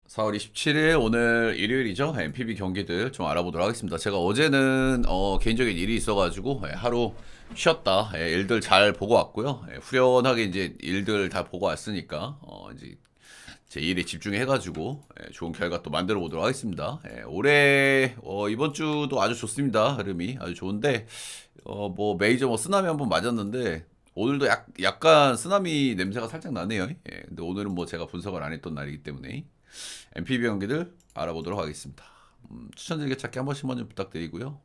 4월 27일 오늘 일요일이죠. MPB 경기들 좀 알아보도록 하겠습니다. 제가 어제는 개인적인 일이 있어가지고 하루 쉬었다. 일들 잘 보고 왔고요. 후련하게 이제 일들 다 보고 왔으니까 이제 제 일에 집중해가지고 좋은 결과 또 만들어 보도록 하겠습니다. 올해 이번 주도 아주 좋습니다. 흐름이 아주 좋은데 뭐 메이저 뭐 쓰나미 한번 맞았는데 오늘도 약간 쓰나미 냄새가 살짝 나네요. 근데 오늘은 뭐 제가 분석을 안 했던 날이기 때문에 MPB 경기들 알아보도록 하겠습니다. 추천드리게 찾기 한 번씩 먼저 부탁드리고요.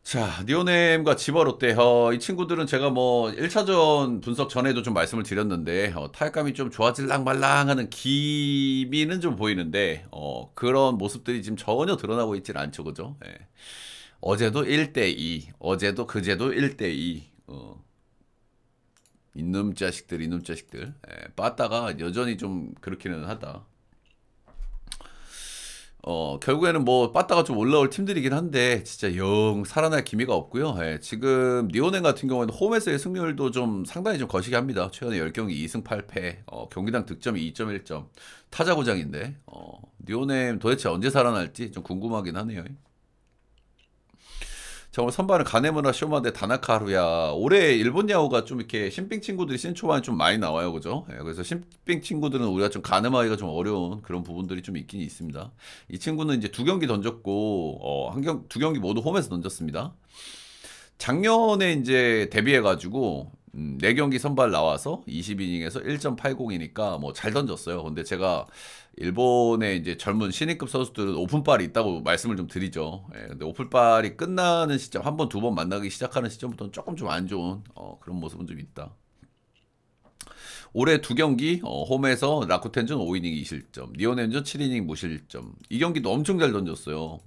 자, 니오넴과 지버롯데 이 친구들은 제가 뭐 1차전 분석 전에도 좀 말씀을 드렸는데 타격감이 좀 좋아질랑 말랑하는 기미는 좀 보이는데 그런 모습들이 지금 전혀 드러나고 있질 않죠, 그죠? 어제도 1대2, 어제도 그제도 1대2. 이놈 자식들. 빠따가 여전히 좀 그렇기는 하다. 결국에는 뭐 빠따가 좀 올라올 팀들이긴 한데 진짜 영 살아날 기미가 없고요. 지금 니오넨 같은 경우에는 홈에서의 승률도 좀 상당히 좀 거시기 합니다. 최근에 10경기 2승 8패, 경기당 득점이 2.1점, 타자 고장인데 니오넨 도대체 언제 살아날지 좀 궁금하긴 하네요. 자, 오늘 선발은 가네무라, 쇼마데, 다나카 하루야. 올해 일본 야구가 좀 이렇게 신빙 친구들이 시즌 초반에 좀 많이 나와요, 그죠? 그래서 신빙 친구들은 우리가 좀 가늠하기가 좀 어려운 그런 부분들이 좀 있긴 있습니다. 이 친구는 이제 두 경기 던졌고, 두 경기 모두 홈에서 던졌습니다. 작년에 이제 데뷔해가지고 4경기 선발 나와서 20이닝에서 1.80이니까 뭐 잘 던졌어요. 근데 제가 일본의 이제 젊은 신인급 선수들은 오픈빨이 있다고 말씀을 좀 드리죠. 근데 오픈빨이 끝나는 시점, 한 번, 두 번 만나기 시작하는 시점부터는 조금 좀 안 좋은 그런 모습은 좀 있다. 올해 두 경기 홈에서 라쿠텐전 5이닝 2실점, 니오넨전 7이닝 무실점. 이 경기도 엄청 잘 던졌어요.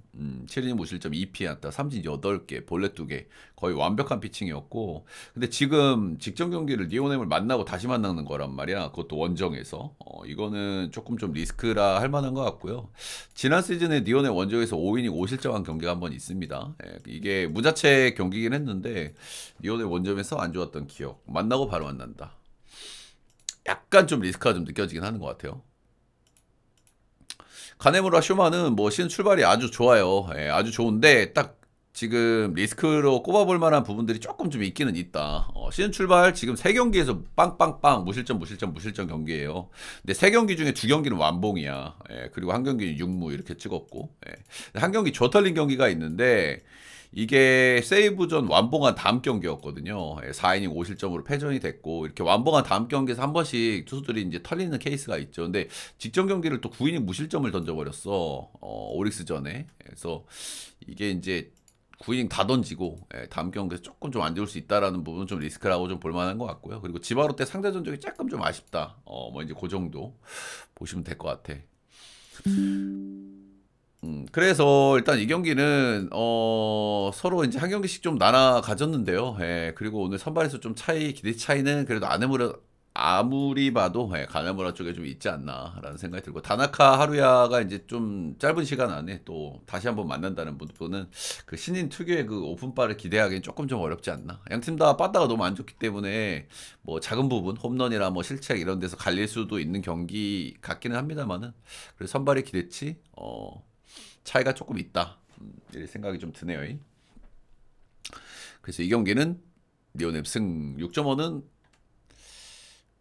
7이닝 무실점 2피안타, 삼진 8개, 볼넷 2개. 거의 완벽한 피칭이었고, 근데 지금 직전 경기를 니오넨을 만나고 다시 만나는 거란 말이야. 그것도 원정에서. 이거는 조금 좀 리스크라 할 만한 것 같고요. 지난 시즌에 니오넨 원정에서 5이닝 5실점한 경기가 한 번 있습니다. 이게 무자체 경기긴 했는데 니오넨 원정에서 안 좋았던 기억. 만나고 바로 만난다. 약간 좀 리스크가 좀 느껴지긴 하는 것 같아요. 가네무라 쇼마는 뭐 시즌 출발이 아주 좋아요. 아주 좋은데 딱 지금 리스크로 꼽아볼 만한 부분들이 조금 좀 있기는 있다. 시즌 출발 지금 3경기에서 빵빵빵 무실점 경기예요. 근데 3경기 중에 2경기는 완봉이야. 그리고 한 경기는 6무 이렇게 찍었고. 한 경기 저털린 경기가 있는데 이게 세이브전 완봉한 다음 경기였거든요. 4이닝 5실점으로 패전이 됐고 이렇게 완봉한 다음 경기에서 한 번씩 투수들이 이제 털리는 케이스가 있죠. 근데 직전 경기를 또 9이닝 무실점을 던져버렸어. 오릭스전에. 그래서 이게 이제 9이닝 다 던지고 다음 경기에서 조금 좀 안 좋을 수 있다라는 부분은 좀 리스크라고 좀 볼만한 것 같고요. 그리고 지바로 때 상대 전적이 조금 좀 아쉽다. 뭐 이제 그 정도 보시면 될 것 같아. 그래서 일단 이 경기는 서로 이제 한 경기씩 좀 나눠 가졌는데요. 그리고 오늘 선발에서 좀 기대 차이는 그래도 아무리 봐도 가네무라 쪽에 좀 있지 않나라는 생각이 들고 다나카 하루야가 이제 좀 짧은 시간 안에 또 다시 한번 만난다는 부분은 그 신인 특유의 그 오픈바를 기대하기엔 조금 좀 어렵지 않나. 양 팀 다 빠따가 너무 안 좋기 때문에 뭐 작은 부분 홈런이나 뭐 실책 이런 데서 갈릴 수도 있는 경기 같기는 합니다만은 그래서 선발의 기대치 차이가 조금 있다. 이런 생각이 좀 드네요. 그래서 이 경기는 리오넬 승 6.5는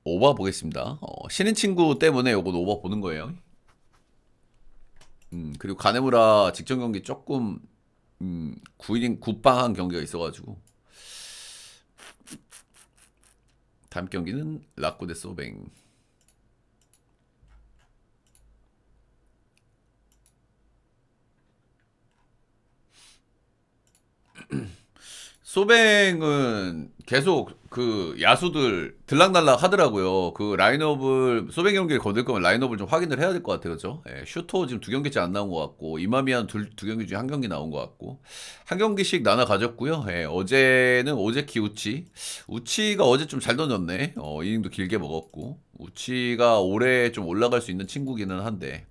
오버 보겠습니다. 신인 친구 때문에 요건 오버 보는 거예요. 그리고 가네무라 직전 경기 조금 9이닝 굿방한 경기가 있어가지고 다음 경기는 라쿠 대 소뱅. 소뱅은 계속 그 야수들 들락날락 하더라고요. 그 라인업을 소뱅 경기를 거둘 거면 라인업을 좀 확인을 해야 될 것 같아요, 그죠? 슈터 지금 2경기째 안 나온 것 같고 이마미안 두 경기 중에 한 경기 나온 것 같고 한 경기씩 나눠 가졌고요. 어제는 오제키 우치가 어제 좀 잘 던졌네. 이닝도 길게 먹었고 우치가 올해 좀 올라갈 수 있는 친구기는 한데.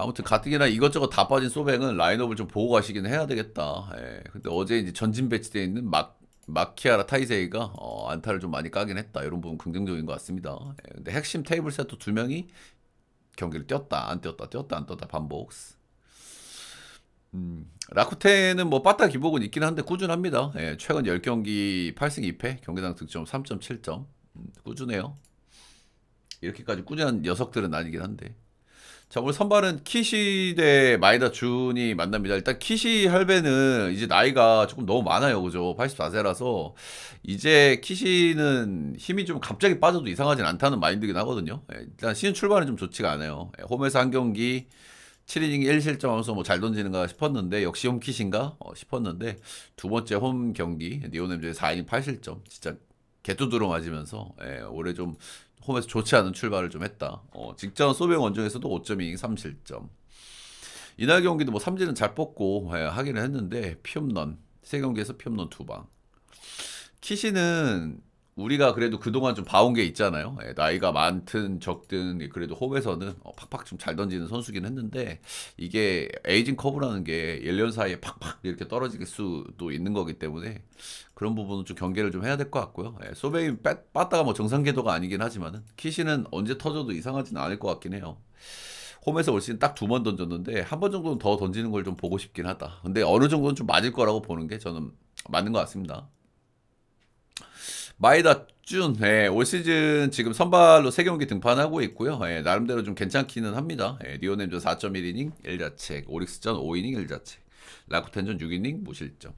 아무튼 가뜩이나 이것저것 다 빠진 소뱅은 라인업을 좀 보고 가시긴 해야 되겠다. 근데 어제 이제 전진 배치되어 있는 마키아라 타이세이가 안타를 좀 많이 까긴 했다. 이런 부분 긍정적인 것 같습니다. 근데 핵심 테이블 세터 두 명이 경기를 뛰었다 안 뛰었다 뛰었다 안 뛰었다 반복. 라쿠텐은 뭐 빠따 기복은 있긴 한데 꾸준합니다. 최근 10경기 8승 2패 경기당 득점 3.7점. 꾸준해요. 이렇게까지 꾸준한 녀석들은 아니긴 한데. 자, 오늘 선발은 키시 대 마이다 준이 만납니다. 일단 키시 할배는 이제 나이가 조금 너무 많아요. 그죠? 84세라서 이제 키시는 힘이 좀 갑자기 빠져도 이상하진 않다는 마인드긴 하거든요. 일단 시즌 출발은 좀 좋지가 않아요. 홈에서 한 경기 7이닝 1실점 하면서 뭐 잘 던지는가 싶었는데 역시 홈킷인가 싶었는데 두 번째 홈 경기 니오넴즈의 4이닝 8실점 진짜 개뚜드러 맞으면서 올해 좀 홈에서 좋지 않은 출발을 좀 했다. 직전 소병 원정에서도 5.2이닝 3실점. 이날 경기도 뭐 삼진은 잘 뽑고 하기는 했는데 피홈런 3경기에서 피홈런 2방. 키시는 우리가 그래도 그동안 좀 봐온 게 있잖아요. 나이가 많든 적든 그래도 홈에서는 팍팍 좀 잘 던지는 선수긴 했는데 이게 에이징 커브라는 게 1년 사이에 팍팍 이렇게 떨어질 수도 있는 거기 때문에 그런 부분은 좀 경계를 좀 해야 될 것 같고요. 소베인 빠따가 뭐 정상 궤도가 아니긴 하지만은 키시는 언제 터져도 이상하지는 않을 것 같긴 해요. 홈에서 올 시즌 딱 2번 던졌는데 한 번 정도는 더 던지는 걸 좀 보고 싶긴 하다. 근데 어느 정도는 좀 맞을 거라고 보는 게 저는 맞는 것 같습니다. 마이다 준, 올 시즌 지금 선발로 3경기 등판하고 있고요. 나름대로 좀 괜찮기는 합니다. 리오넴전 4.1이닝 1자책, 오릭스전 5이닝 1자책, 라쿠텐전 6이닝 무실점.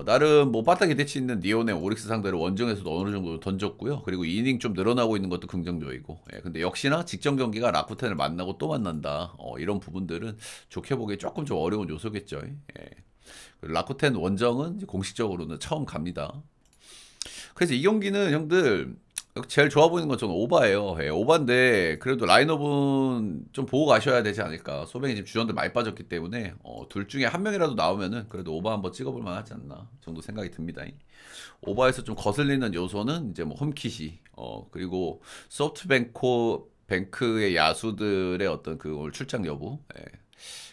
나름 뭐 빠따 기대치 있는 니오넴 오릭스 상대로 원정에서도 어느 정도 던졌고요. 그리고 이닝 좀 늘어나고 있는 것도 긍정적이고. 근데 역시나 직전 경기가 라쿠텐을 만나고 또 만난다. 이런 부분들은 좋게 보기에 조금 좀 어려운 요소겠죠. 라쿠텐 원정은 이제 공식적으로는 처음 갑니다. 그래서 이 경기는 형들 제일 좋아 보이는 건 저는 오바예요. 오바인데 그래도 라인업은 좀 보고 가셔야 되지 않을까. 소뱅이 지금 주전들 많이 빠졌기 때문에 둘 중에 한 명이라도 나오면은 그래도 오바 한번 찍어볼 만하지 않나 정도 생각이 듭니다. 오바에서 좀 거슬리는 요소는 이제 뭐 홈킷이 그리고 소프트뱅크의 야수들의 어떤 그 출장 여부.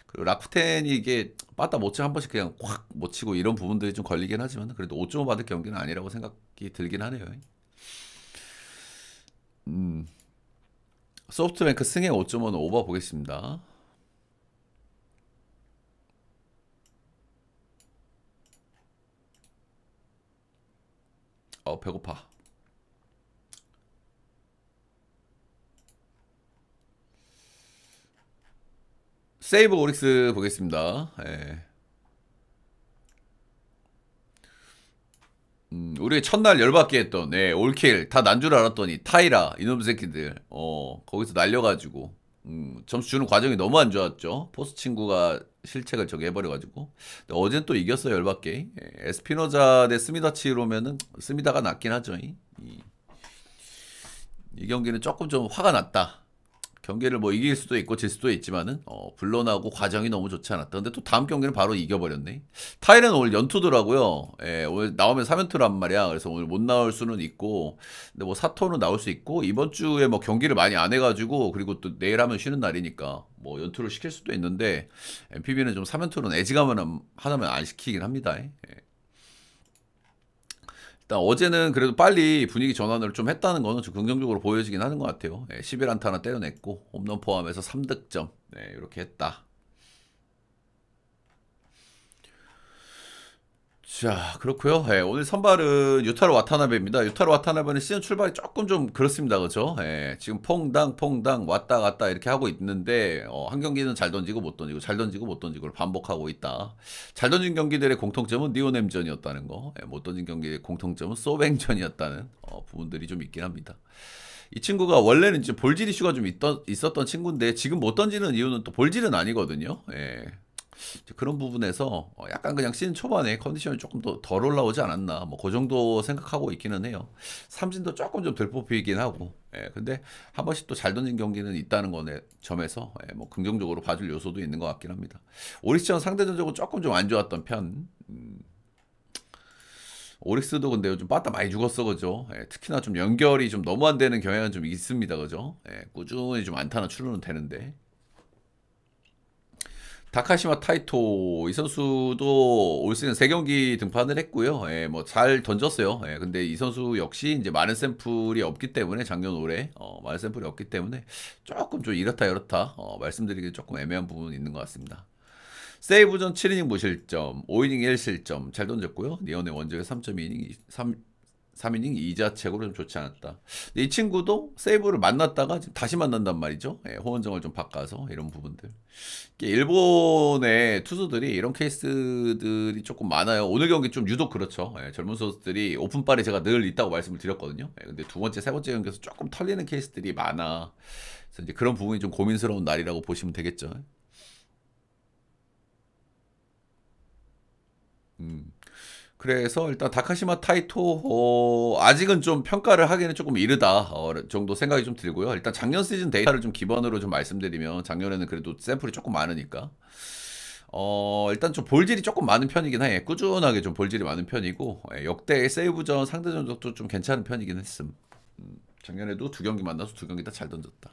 그리고 라쿠텐이 이게 빠따 못치 한 번씩 그냥 확 못 치고 이런 부분들이 좀 걸리긴 하지만 그래도 5.5 받을 경기는 아니라고 생각이 들긴 하네요. 소프트뱅크 승의 5.5는 오버 보겠습니다. 배고파. 세이브 오릭스 보겠습니다. 우리 첫날 열받게 했던 올킬 다 난 줄 알았더니 타이라 이놈 새끼들 거기서 날려가지고 점수 주는 과정이 너무 안 좋았죠. 포스 친구가 실책을 저기 해버려가지고 어젠 또 이겼어요. 열받게. 에스피노자 대 스미다치로면은 스미다가 낫긴 하죠. 이 경기는 조금 좀 화가 났다. 경기를 뭐 이길 수도 있고 질 수도 있지만은 불러나고 과정이 너무 좋지 않았다. 근데 또 다음 경기는 바로 이겨버렸네. 타이는 오늘 연투더라고요. 오늘 나오면 3연투란 말이야. 그래서 오늘 못 나올 수는 있고 근데 뭐 사토는 나올 수 있고 이번 주에 뭐 경기를 많이 안 해가지고 그리고 또 내일 하면 쉬는 날이니까 뭐 연투를 시킬 수도 있는데 MPB는 좀 3연투는 애지가면 하나면 안 시키긴 합니다. 일단 어제는 그래도 빨리 분위기 전환을 좀 했다는 거는 좀 긍정적으로 보여지긴 하는 것 같아요. 11안타 하나 때려냈고 홈런 포함해서 3득점 이렇게 했다. 자, 그렇고요. 오늘 선발은 유타로 와타나베입니다. 유타로 와타나베는 시즌 출발이 조금 좀 그렇습니다. 그죠? 지금 퐁당 왔다 갔다 이렇게 하고 있는데 한 경기는 잘 던지고 못 던지고 잘 던지고 못 던지고를 반복하고 있다. 잘 던진 경기들의 공통점은 니오넴전이었다는 거. 못 던진 경기의 공통점은 소뱅전이었다는 부분들이 좀 있긴 합니다. 이 친구가 원래는 이제 볼질 이슈가 좀 있었던 친구인데 지금 못 던지는 이유는 또 볼질은 아니거든요. 그런 부분에서 약간 그냥 시즌 초반에 컨디션이 조금 더 덜 올라오지 않았나 뭐 그 정도 생각하고 있기는 해요. 삼진도 조금 좀 덜 뽑히긴 하고 근데 한 번씩 또 잘 던진 경기는 있다는 거네 점에서 뭐 긍정적으로 봐줄 요소도 있는 것 같긴 합니다. 오릭스전 상대 전적은 조금 좀 안 좋았던 편. 오릭스도 근데 요즘 빠따 많이 죽었어 그죠. 특히나 좀 연결이 좀 너무 안 되는 경향은 좀 있습니다 그죠. 꾸준히 좀 안타나 출루는 되는데 다카시마 타이토 이 선수도 올 시즌 3경기 등판을 했고요. 예, 뭐 잘 던졌어요. 예, 근데 이 선수 역시 이제 많은 샘플이 없기 때문에 작년 올해 많은 샘플이 없기 때문에 조금 좀 이렇다 저렇다 말씀드리기 조금 애매한 부분이 있는 것 같습니다. 세이브전 7이닝 무실점, 5이닝 1실점 잘 던졌고요. 니온의 원정에 3.2이닝 3이닝 2자책으로 좀 좋지 않았다. 근데 이 친구도 세이브를 만났다가 지금 다시 만난단 말이죠. 예, 호원정을 좀 바꿔서 이런 부분들. 일본의 투수들이 이런 케이스들이 조금 많아요. 오늘 경기 좀 유독 그렇죠. 예, 젊은 선수들이 오픈빨에 제가 늘 있다고 말씀을 드렸거든요. 예, 근데 두 번째, 세 번째 경기에서 조금 털리는 케이스들이 많아. 그래서 이제 그런 부분이 좀 고민스러운 날이라고 보시면 되겠죠. 그래서 일단 다카시마 타이토 아직은 좀 평가를 하기는 조금 이르다 정도 생각이 좀 들고요. 일단 작년 시즌 데이터를 좀 기반으로 좀 말씀드리면 작년에는 그래도 샘플이 조금 많으니까 일단 좀 볼질이 조금 많은 편이긴 해. 꾸준하게 좀 볼질이 많은 편이고 역대 세이브전 상대 전적도 좀 괜찮은 편이긴 했음. 작년에도 두 경기 만나서 두 경기 다 잘 던졌다.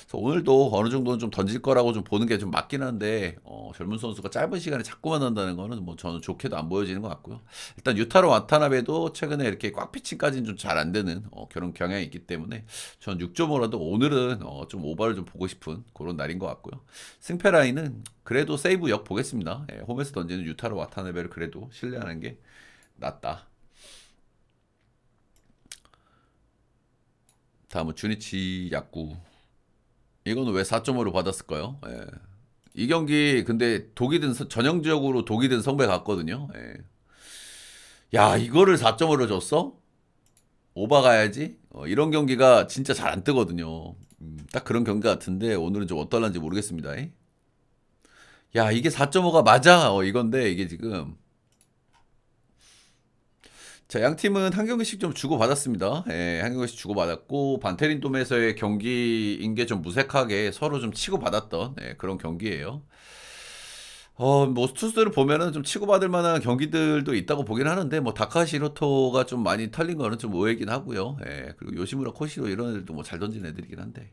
그래서 오늘도 어느 정도는 좀 던질 거라고 좀 보는 게 좀 맞긴 한데 젊은 선수가 짧은 시간에 자꾸만 한다는 거는 뭐 저는 좋게도 안 보여지는 것 같고요. 일단 유타로 와타나베도 최근에 이렇게 꽉 피칭까지는 좀 잘 안 되는 그런 경향이 있기 때문에 전 6.5라도 오늘은 좀 오버를 좀 보고 싶은 그런 날인 것 같고요. 승패 라인은 그래도 세이브 역 보겠습니다. 예, 홈에서 던지는 유타로 와타나베를 그래도 신뢰하는 게 낫다. 다음은 주니치 야구. 이거는 왜 4.5로 받았을까요? 예. 이 경기 근데 전형적으로 독이 든 성배 같거든요. 예. 야, 이거를 4.5로 줬어? 오바 가야지. 이런 경기가 진짜 잘 안 뜨거든요. 딱 그런 경기 같은데 오늘은 좀 어떨란지 모르겠습니다. 야, 이게 4.5가 맞아. 이건데 이게 지금 자, 양 팀은 한 경기씩 좀 주고받았습니다. 예, 한 경기씩 주고받았고 반테린 돔에서의 경기인 게 좀 무색하게 서로 좀 치고받았던 그런 경기예요. 뭐 투수들을 보면은 좀 치고받을 만한 경기들도 있다고 보긴 하는데 뭐 다카시 히로토가 좀 많이 털린 거는 좀 오해긴 하고요. 예, 그리고 요시무라 코시로 이런 애들도 뭐 잘 던지는 애들이긴 한데.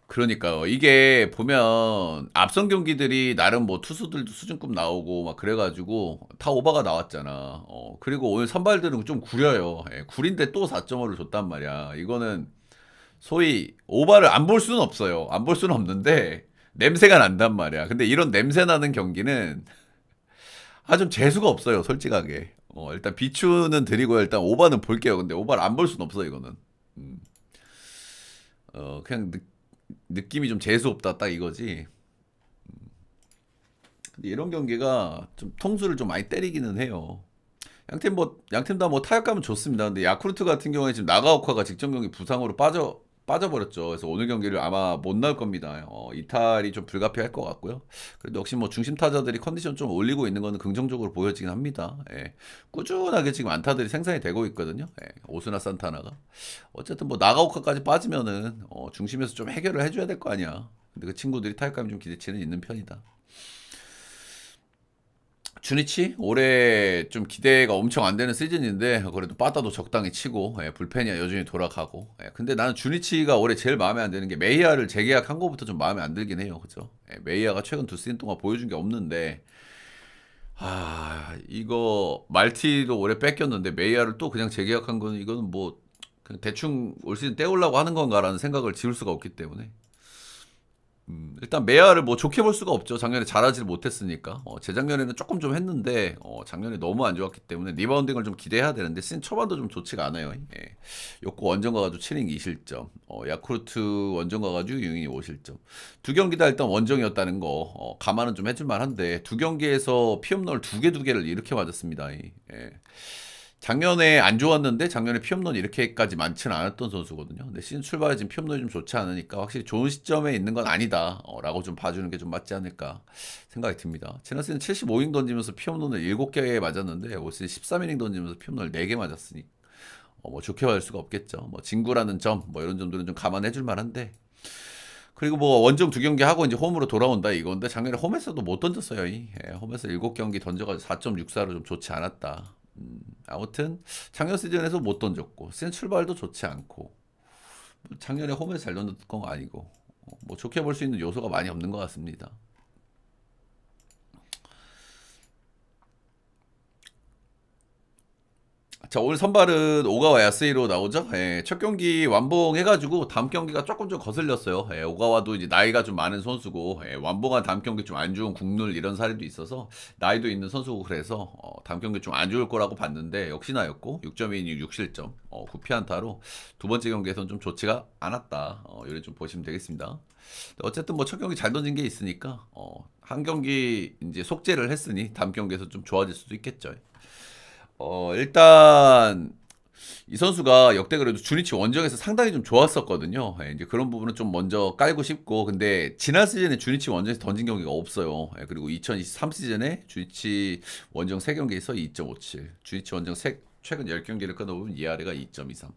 그러니까요. 이게 보면 앞선 경기들이 나름 뭐 투수들도 수준급 나오고 막 그래가지고 다 오바가 나왔잖아. 그리고 오늘 선발들은 좀 구려요. 예, 구린데 또 4.5를 줬단 말이야. 이거는 소위 오바를 안 볼 수는 없어요. 안 볼 수는 없는데 냄새가 난단 말이야. 근데 이런 냄새 나는 경기는 좀 재수가 없어요. 솔직하게. 일단 비추는 드리고요. 일단 오바는 볼게요. 근데 오바를 안 볼 수는 없어 이거는. 음. 그냥 느낌이 좀 재수 없다 딱 이거지. 근데 이런 경기가 좀 통수를 좀 많이 때리기는 해요. 양팀 다 뭐 타격감은 좋습니다. 근데 야쿠르트 같은 경우에 지금 나가오카가 직전 경기 부상으로 빠져버렸죠. 그래서 오늘 경기를 아마 못 나올 겁니다. 이탈이 좀 불가피할 것 같고요. 그래도 역시 뭐 중심 타자들이 컨디션 좀 올리고 있는 거는 긍정적으로 보여지긴 합니다. 예. 꾸준하게 지금 안타들이 생산이 되고 있거든요. 예. 오스나 산타나가. 어쨌든 뭐 나가오카까지 빠지면은 중심에서 좀 해결을 해줘야 될 거 아니야. 근데 그 친구들이 타격감이 좀 기대치는 있는 편이다. 주니치 올해 좀 기대가 엄청 안 되는 시즌인데 그래도 빠따도 적당히 치고 불펜이야 여전히 돌아가고 근데 나는 주니치가 올해 제일 마음에 안 드는 게 메이아를 재계약한 거부터 좀 마음에 안 들긴 해요. 그죠? 메이아가 최근 두 시즌 동안 보여준 게 없는데 이거 말티도 올해 뺏겼는데 메이아를 또 그냥 재계약한 거는 이거는 뭐 그냥 대충 올 시즌 때우려고 하는 건가라는 생각을 지울 수가 없기 때문에 일단 메아를 뭐 좋게 볼 수가 없죠. 작년에 잘하지 못했으니까. 재작년에는 조금 좀 했는데 작년에 너무 안 좋았기 때문에 리바운딩을 좀 기대해야 되는데 시즌 초반도 좀 좋지가 않아요. 예. 욕구 원정 가가지고 7이닝 2실점. 야쿠르트 원정 가가지고 6이닝 5실점. 두 경기 다 일단 원정이었다는 거 감안은 좀 해줄 만한데 두 경기에서 피홈런을 두 개를 이렇게 맞았습니다. 예. 작년에 안 좋았는데 작년에 피홈런이 이렇게까지 많지는 않았던 선수거든요. 근데 시즌 출발에 지금 피홈런이 좀 좋지 않으니까 확실히 좋은 시점에 있는 건 아니다 라고 좀 봐주는 게 좀 맞지 않을까 생각이 듭니다. 지난 시즌 75이닝 던지면서 피홈런을 7개 맞았는데 올 시즌 13이닝 던지면서 피홈런을 4개 맞았으니 뭐 좋게 볼 수가 없겠죠. 뭐 진구라는 점 뭐 이런 점들은 좀 감안해 줄 만한데 그리고 뭐 원정 두 경기 하고 이제 홈으로 돌아온다 이건데 작년에 홈에서도 못 던졌어요. 홈에서 7경기 던져가지고 4.64로 좀 좋지 않았다. 아무튼 작년 시즌에서 못 던졌고 시즌 출발도 좋지 않고 작년에 홈에서 잘 던졌던 건 아니고 뭐 좋게 볼 수 있는 요소가 많이 없는 것 같습니다. 자, 오늘 선발은 오가와 야스히로 나오죠. 예, 첫 경기 완봉해가지고 다음 경기가 조금 좀 거슬렸어요. 예, 오가와도 이제 나이가 좀 많은 선수고, 예, 완봉한 다음 경기 좀 안 좋은 국룰 이런 사례도 있어서 나이도 있는 선수고 그래서 다음 경기 좀 안 좋을 거라고 봤는데 역시나였고 6.2이닝 6실점 9피안타로 두 번째 경기에서는 좀 좋지가 않았다. 이렇게 좀 보시면 되겠습니다. 어쨌든 뭐 첫 경기 잘 던진 게 있으니까 한 경기 이제 속죄를 했으니 다음 경기에서 좀 좋아질 수도 있겠죠. 일단 이 선수가 역대 그래도 주니치 원정에서 상당히 좀 좋았었거든요. 예, 이제 그런 부분은 좀 먼저 깔고 싶고, 근데 지난 시즌에 주니치 원정에서 던진 경기가 없어요. 예, 그리고 2023 시즌에 주니치 원정 3경기에서 2.57, 주니치 원정 최근 10경기를 끊어보면 ERA가 2.23.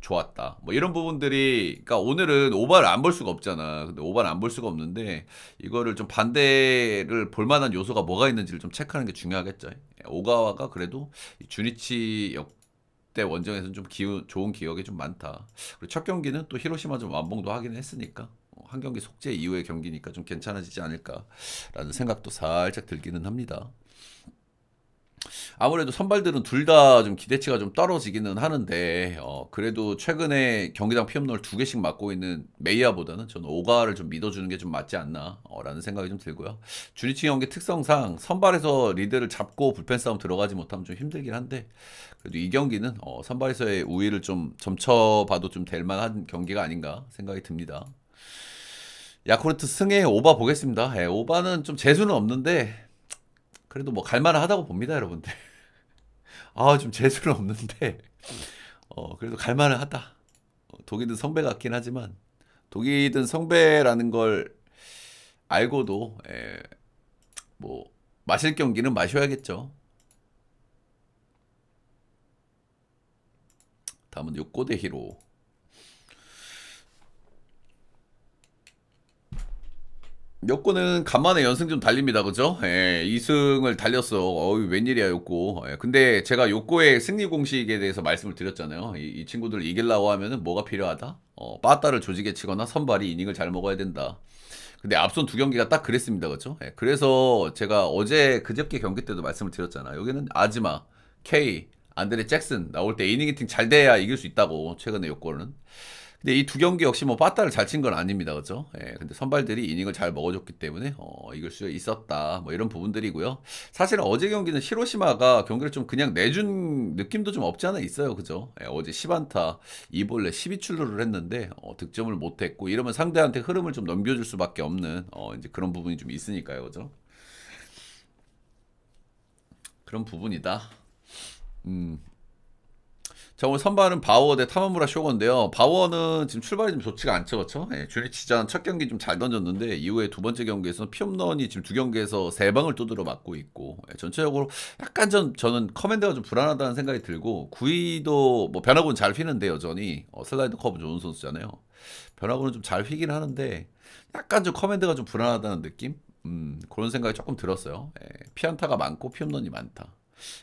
좋았다. 뭐 이런 부분들이, 그러니까 오늘은 오바를 안 볼 수가 없잖아. 근데 오바를 안 볼 수가 없는데, 이거를 좀 반대를 볼 만한 요소가 뭐가 있는지를 좀 체크하는 게 중요하겠죠. 예, 오가와가 그래도 주니치 역대 원정에서는 좀 좋은 기억이 좀 많다. 그리고 첫 경기는 또 히로시마 좀 완봉도 하긴 했으니까, 한 경기 속죄 이후의 경기니까 좀 괜찮아지지 않을까라는 생각도 살짝 들기는 합니다. 아무래도 선발들은 둘 다 좀 기대치가 좀 떨어지기는 하는데 그래도 최근에 경기당 피업률 2개씩 맡고 있는 메이야보다는 저는 오가를 좀 믿어주는 게 좀 맞지 않나 라는 생각이 좀 들고요. 주니치 경기 특성상 선발에서 리드를 잡고 불펜 싸움 들어가지 못하면 좀 힘들긴 한데 그래도 이 경기는 선발에서의 우위를 좀 점쳐봐도 좀 될 만한 경기가 아닌가 생각이 듭니다. 야쿠르트 승에 오바 보겠습니다. 예, 오바는 좀 재수는 없는데 그래도 뭐 갈만하다고 봅니다, 여러분들. 아, 좀 재수는 없는데, 그래도 갈만하다. 독이든 성배 같긴 하지만, 독이든 성배라는 걸 알고도, 뭐, 마실 경기는 마셔야겠죠. 다음은 요코대 히로. 요코는 간만에 연승 좀 달립니다. 그죠? 예, 2승을 달렸어. 웬일이야, 요코. 예, 근데 제가 요코의 승리 공식에 대해서 말씀을 드렸잖아요. 이 친구들 이기려고 하면은 뭐가 필요하다? 빠따를 조직에 치거나 선발이 이닝을 잘 먹어야 된다. 근데 앞선 두 경기가 딱 그랬습니다. 그죠? 예, 그래서 제가 어제 그저께 경기 때도 말씀을 드렸잖아. 여기는 아즈마, K, 안드레 잭슨 나올 때 이닝 히팅 잘 돼야 이길 수 있다고. 최근에 요코는. 근데 이 두 경기 역시 뭐 빠따를 잘 친 건 아닙니다. 그죠? 예, 근데 선발들이 이닝을 잘 먹어줬기 때문에 이길 수 있었다. 뭐 이런 부분들이고요. 사실은 어제 경기는 히로시마가 경기를 좀 그냥 내준 느낌도 좀 없지 않아 있어요. 그죠? 예, 어제 10안타 2볼넷 12출루를 했는데 득점을 못했고 이러면 상대한테 흐름을 좀 넘겨줄 수밖에 없는 이제 그런 부분이 좀 있으니까요. 그죠? 그런 부분이다. 음. 자, 오늘 선발은 바워 대 타마무라 쇼건데요. 바워는 지금 출발이 좀 좋지가 않죠, 그렇죠? 예, 주니치전 첫 경기 좀 잘 던졌는데 이후에 두 번째 경기에서는 피홈런이 지금 두 경기에서 세 방을 두드려 맞고 있고 전체적으로 약간 저는 커맨드가 좀 불안하다는 생각이 들고 구위도 뭐 변화구는 잘 휘는데 여전히 슬라이더 커브 좋은 선수잖아요. 변화구는 좀 잘 휘긴 하는데 약간 좀 커맨드가 좀 불안하다는 느낌? 그런 생각이 조금 들었어요. 예, 피안타가 많고 피홈런이 많다.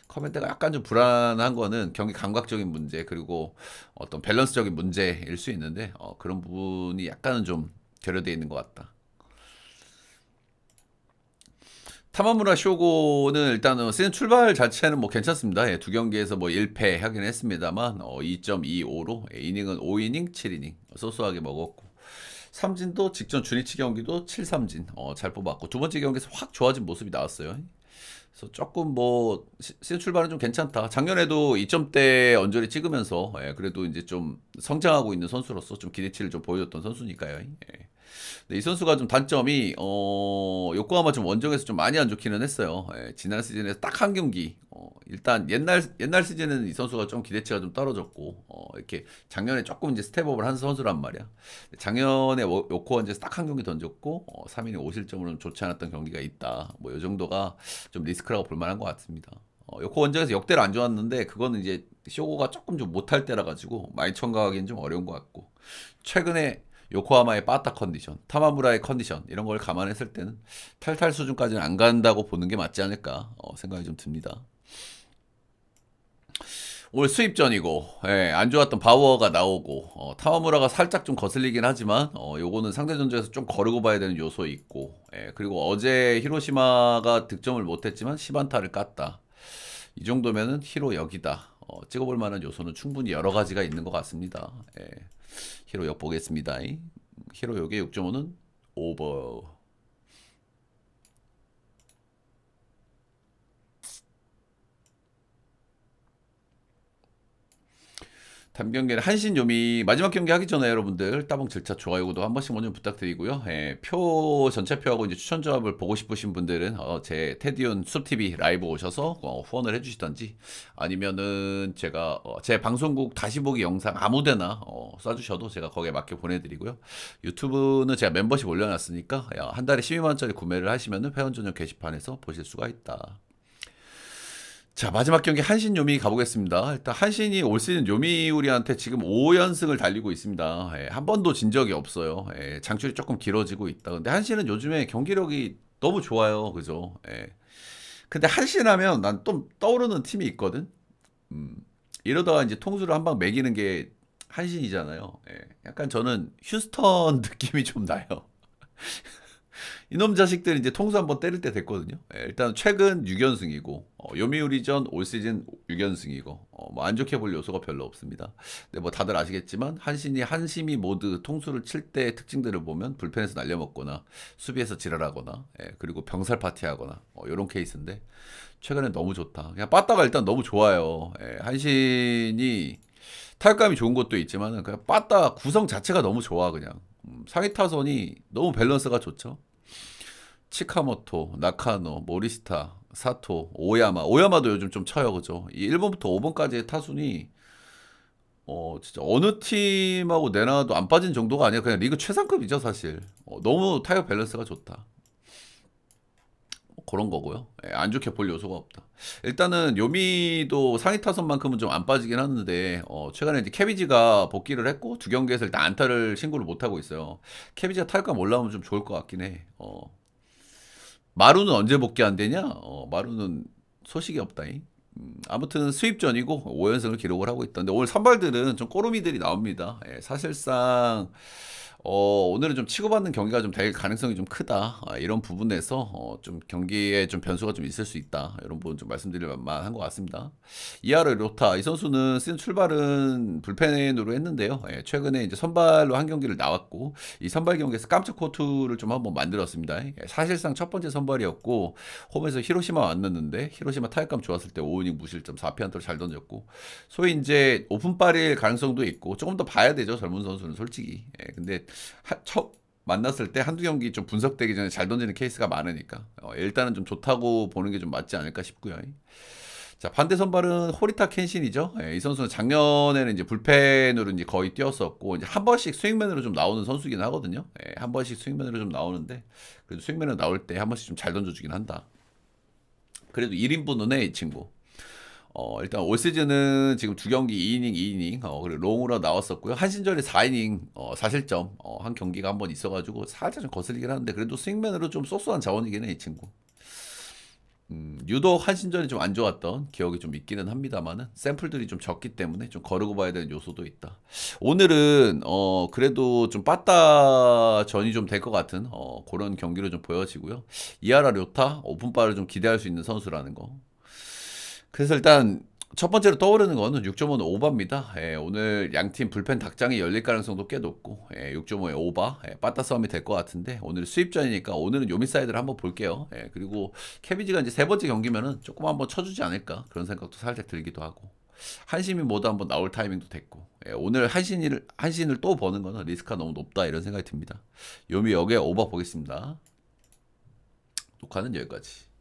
커맨드가 약간 좀 불안한 거는 경기 감각적인 문제 그리고 어떤 밸런스적인 문제일 수 있는데 그런 부분이 약간은 좀 결여되어 있는 것 같다. 타마무라 쇼고는 일단은 시즌 출발 자체는 뭐 괜찮습니다. 예, 두 경기에서 뭐 1패 하긴 했습니다만 2.25로 이닝은 5이닝 7이닝 소소하게 먹었고 삼진도 직전 주니치 경기도 7삼진 잘 뽑았고 두 번째 경기에서 확 좋아진 모습이 나왔어요. 그래서 조금 뭐 시즌 출발은 좀 괜찮다. 작년에도 2점대 언저리 찍으면서 그래도 이제 좀 성장하고 있는 선수로서 좀 기대치를 좀 보여줬던 선수니까요. 예. 근데 이 선수가 좀 단점이 요코하마 좀 원정에서 좀 많이 안 좋기는 했어요. 예, 지난 시즌에서 딱 한 경기. 일단 옛날 시즌에는 이 선수가 좀 기대치가 좀 떨어졌고 이렇게 작년에 조금 이제 스텝업을 한 선수란 말이야. 작년에 요코 원정에서 딱 한 경기 던졌고 3이닝 5실점으로는 좋지 않았던 경기가 있다. 뭐 이 정도가 좀 리스크라고 볼 만한 것 같습니다. 요코 원정에서 역대로 안 좋았는데 그거는 이제 쇼고가 조금 좀 못할 때라 가지고 많이 첨가하기는 좀 어려운 것 같고 최근에 요코하마의 빠따 컨디션, 타마무라의 컨디션 이런 걸 감안했을 때는 탈탈 수준까지는 안 간다고 보는 게 맞지 않을까 생각이 좀 듭니다. 오늘 수입전이고, 예, 안 좋았던 바우어가 나오고, 타와무라가 살짝 좀 거슬리긴 하지만, 요거는 상대전적에서 좀 거르고 봐야 되는 요소 있고, 예, 그리고 어제 히로시마가 득점을 못했지만 시반타를 깠다. 이 정도면은 히로 역이다. 찍어볼 만한 요소는 충분히 여러 가지가 있는 것 같습니다. 예, 히로 역 보겠습니다. 히로 역의 6.5는 오버. 다음 경기는 한신 요미 마지막 경기 하기 전에 여러분들 따봉 절차 좋아요 구독 한 번씩 먼저 부탁드리고요. 예, 표 전체 표하고 이제 추천 조합을 보고 싶으신 분들은 제 테디온 숲TV 라이브 오셔서 후원을 해주시던지 아니면은 제가 제 방송국 다시 보기 영상 아무데나 쏴주셔도 제가 거기에 맞게 보내드리고요. 유튜브는 제가 멤버십 올려놨으니까 한 달에 12만원짜리 구매를 하시면은 회원 전용 게시판에서 보실 수가 있다. 자, 마지막 경기 한신 요미 가보겠습니다. 일단 한신이 올 시즌 요미우리한테 지금 5연승을 달리고 있습니다. 예, 한 번도 진 적이 없어요. 예, 장출이 조금 길어지고 있다. 근데 한신은 요즘에 경기력이 너무 좋아요. 그죠? 예. 근데 한신 하면 난 또 떠오르는 팀이 있거든. 이러다가 이제 통수를 한 방 매기는 게 한신이잖아요. 예. 약간 저는 휴스턴 느낌이 좀 나요. 이놈 자식들이 이제 통수 한번 때릴 때 됐거든요. 예, 일단 최근 6연승이고 요미우리전 올 시즌 6연승이고 뭐 안 좋게 볼 요소가 별로 없습니다. 근데 뭐 다들 아시겠지만 한신이 한심이 모두 통수를 칠 때 특징들을 보면 불펜에서 날려먹거나 수비에서 지랄하거나 그리고 병살 파티하거나 이런 케이스인데 최근에 너무 좋다. 그냥 빠따가 일단 너무 좋아요. 한신이 타격감이 좋은 것도 있지만 그냥 빠따 구성 자체가 너무 좋아 그냥. 상위 타선이 너무 밸런스가 좋죠. 치카모토, 나카노, 모리스타, 사토, 오야마도 요즘 좀 쳐요, 그죠? 이 1번부터 5번까지의 타순이 진짜 어느 팀하고 내놔도 안 빠진 정도가 아니라 그냥 리그 최상급이죠, 사실. 너무 타격 밸런스가 좋다. 그런 거고요. 안 좋게 볼 요소가 없다. 일단은 요미도 상위 타선만큼은 좀 안 빠지긴 하는데 최근에 이제 케비지가 복귀를 했고 두 경기에서 일단 안타를 신고를 못 하고 있어요. 케비지가 타격감 올라오면 좀 좋을 것 같긴 해. 마루는 언제 복귀 안 되냐? 마루는 소식이 없다잉. 아무튼 수입전이고 5연승을 기록을 하고 있던데 오늘 선발들은 좀 꼬르미들이 나옵니다. 사실상 오늘은 좀 치고받는 경기가 좀 될 가능성이 좀 크다. 이런 부분에서 좀 경기에 좀 변수가 좀 있을 수 있다. 이런 부분 좀 말씀드릴 만한 것 같습니다. 이하르 로타 이 선수는 시즌 출발은 불펜으로 했는데요. 최근에 이제 선발로 한 경기를 나왔고 이 선발 경기에서 깜짝 코트를 좀 한번 만들었습니다. 사실상 첫 번째 선발이었고 홈에서 히로시마 왔는데 히로시마 타격감 좋았을 때 5이닝 무실점 4피안타로 잘 던졌고 소위 이제 오픈발일 가능성도 있고 조금 더 봐야 되죠. 젊은 선수는 솔직히. 근데 첫 만났을 때 한두 경기 좀 분석되기 전에 잘 던지는 케이스가 많으니까 일단은 좀 좋다고 보는 게 좀 맞지 않을까 싶고요. 자, 반대 선발은 호리타 켄신이죠. 이 선수는 작년에는 이제 불펜으로 이제 거의 뛰었었고 이제 한 번씩 스윙맨으로 좀 나오는 선수긴 하거든요. 한 번씩 스윙맨으로 좀 나오는데 그래도 스윙맨으로 나올 때 한 번씩 좀 잘 던져주긴 한다. 그래도 1인분 눈에 이 친구. 일단 올 시즌은 지금 두 경기 2이닝, 2이닝, 그리고 롱으로 나왔었고요. 한신전에 4이닝, 4실점, 한 경기가 한 번 있어가지고 살짝 좀 거슬리긴 하는데, 그래도 스윙맨으로 좀 소소한 자원이긴 해, 이 친구. 유독 한신전이 좀 안 좋았던 기억이 좀 있기는 합니다만은, 샘플들이 좀 적기 때문에 좀 거르고 봐야 되는 요소도 있다. 오늘은, 그래도 좀 빠따 전이 좀 될 것 같은, 그런 경기로 좀 보여지고요. 이하라 료타, 오픈바를 좀 기대할 수 있는 선수라는 거. 그래서 일단 첫 번째로 떠오르는 거는 6.5는 오바입니다. 오늘 양팀 불펜 닭장이 열릴 가능성도 꽤 높고 6.5의 오바 빠따 싸움이 될 것 같은데 오늘 수입전이니까 오늘은 요미 사이드를 한번 볼게요. 그리고 케비지가 이제 세 번째 경기면은 조금 한번 쳐주지 않을까 그런 생각도 살짝 들기도 하고 한심이 모두 한번 나올 타이밍도 됐고 오늘 한신을 또 버는 거는 리스크가 너무 높다 이런 생각이 듭니다. 요미 역의 오바 보겠습니다. 녹화는 여기까지.